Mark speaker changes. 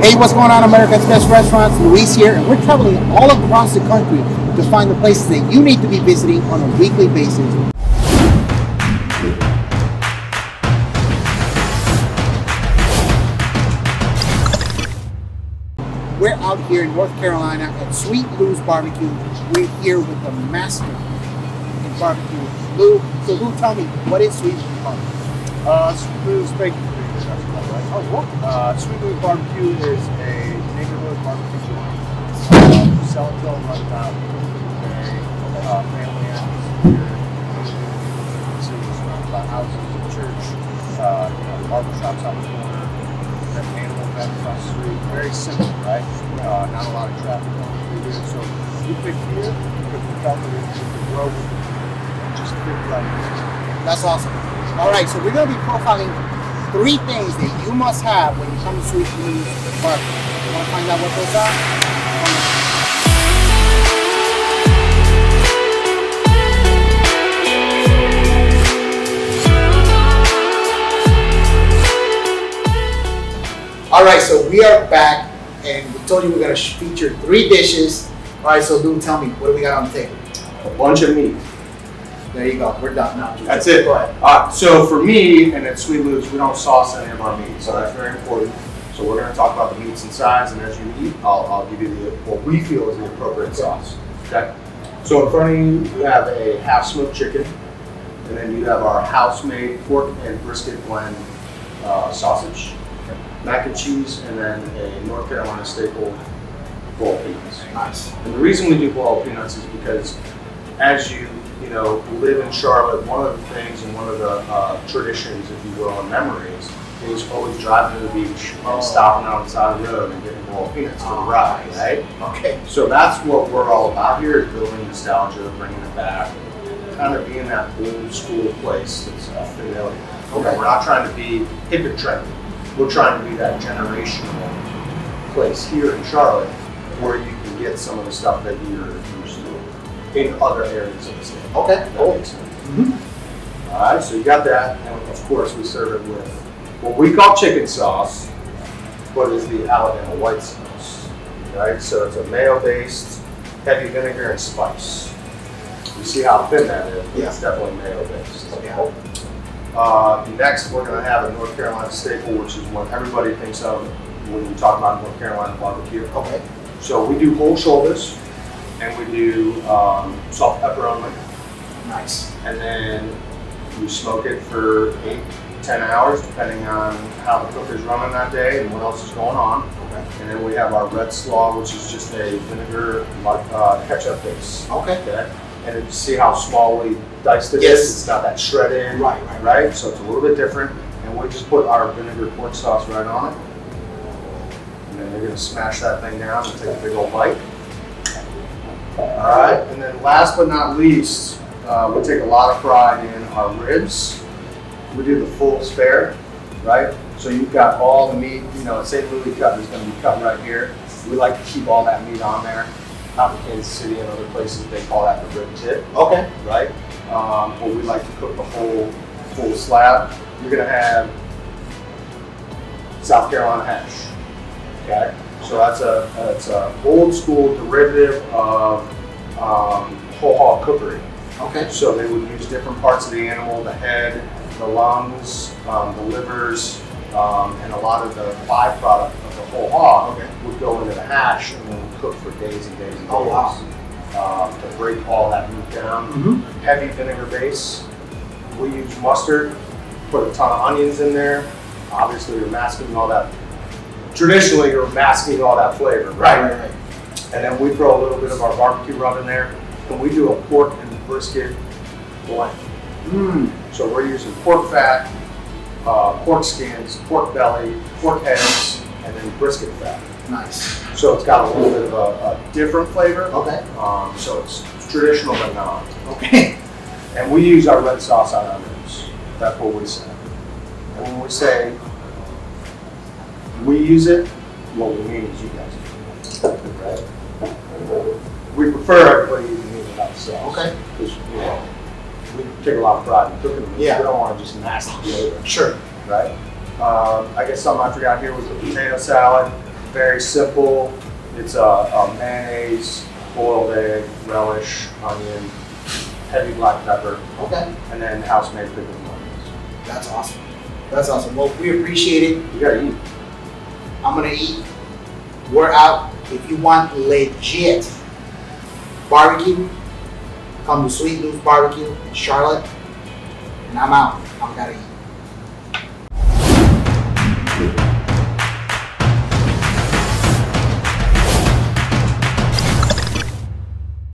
Speaker 1: Hey, what's going on, America's Best Restaurants? Luis here, and we're traveling all across the country to find the places that you need to be visiting on a weekly basis. We're out here in North Carolina at Sweet Lew's Barbecue. We're here with the master in barbecue, Lou. So Lou, tell me, what is Sweet Lew's Barbecue?
Speaker 2: Sweet Lew's, thank you for the introduction, right?
Speaker 1: Oh, what?
Speaker 2: Sweet Lew's Barbecue is a neighborhood barbecue joint. Sell and Till runs out. Family atmosphere. Cities surrounded by houses, a church, barber shops out the corner, have an animal vet across the street. Very simple, right? Not a lot of traffic going through here. So you pick here because we felt that it could grow with it. Just fit right here.
Speaker 1: That's awesome. All right, so we're going to be profiling 3 things that you must have when you come to Sweet Lew's Barbecue. You want to find out what those are? All right, so we are back, and we told you we're going to feature 3 dishes. All right, so Lou, tell me, what do we got on the table?
Speaker 2: A bunch of meat.
Speaker 1: There you go. We're done now.
Speaker 2: That's it. Go ahead. So for me, and at Sweet Lew's, we don't sauce any of our meat, so that's very important. So we're going to talk about the meats and sides, and as you eat, I'll give you what we feel is the appropriate sauce. Okay. So in front of you, you have a half smoked chicken, and then you have our house-made pork and brisket blend sausage, mac and cheese, and then a North Carolina staple, boiled peanuts.
Speaker 1: Nice.
Speaker 2: And the reason we do boiled peanuts is because as you live in Charlotte, one of the things and one of the traditions, if you will, and memories is always driving to the beach and stopping out on the side of the road and getting boiled peanuts for the ride, right?
Speaker 1: Okay.
Speaker 2: So that's what we're all about here, is building nostalgia, bringing it back, kind of being that old school place that's familiar. Okay. We're not trying to be hip and trendy. We're trying to be that generational place here in Charlotte where you can get some of the stuff that you're used to in other areas of the state.
Speaker 1: Okay, cool.
Speaker 2: All right, so you got that, and of course we serve it with what we call chicken sauce, but is the Alabama white sauce. Right, so it's a mayo-based, heavy vinegar and spice. You see how thin that is? Yeah. It's definitely mayo-based. Yeah. Next, we're going to have a North Carolina staple, which is what everybody thinks of when you talk about North Carolina barbecue. Okay. So we do whole shoulders, and we do salt, pepper only. Nice. And then we smoke it for 8-10 hours, depending on how the cook is running that day and what else is going on. Okay. And then we have our red slaw, which is just a vinegar ketchup base. Okay. And then you see how small we diced it is? It's not that shredded. Right? So it's a little bit different. And we just put our vinegar pork sauce right on it. And then you're going to smash that thing down and take a big old bite. Alright, and then last but not least, we take a lot of pride in our ribs. We do the full spare, right? So you've got all the meat, at St. Louis cut is going to be cut right here. We like to keep all that meat on there. Out in Kansas City and other places, they call that the rib tip. Okay. Right? But we like to cook the whole full slab. You're going to have South Carolina hash. Okay? So that's a old school derivative of whole hog cookery. Okay. So they would use different parts of the animal, the head, the lungs, the livers, and a lot of the byproduct of the whole hog would go into the hash and then cook for days and days and days. Oh wow. To break all that meat down. Heavy vinegar base. We use mustard, put a ton of onions in there. Obviously you're masking all that. Traditionally, you're masking all that flavor, right? And then we throw a little bit of our barbecue rub in there, and we do a pork and brisket blend. So we're using pork fat, pork skins, pork belly, pork heads, and then brisket fat. Nice. So it's got a little bit of a different flavor. Okay. So it's traditional but not. Okay. And we use our red sauce on our ribs. That's what we say. And when we say we use it, what we mean is you guys do it, right? We prefer everybody using meat without sauce. Okay. Because we take a lot of pride in cooking them. Yeah. We don't want to just mask the flavor. Sure. Right? I guess something I forgot here was the potato salad. very simple. It's a mayonnaise, boiled egg, relish, onion, heavy black pepper,
Speaker 1: Okay.
Speaker 2: and then house-made pickles and onions.
Speaker 1: That's awesome. That's awesome. Well, we appreciate it.
Speaker 2: You gotta eat.
Speaker 1: I'm gonna eat. We're out. If you want legit barbecue, come to Sweet Lew's Barbecue in Charlotte. And I'm out. I'm gotta eat.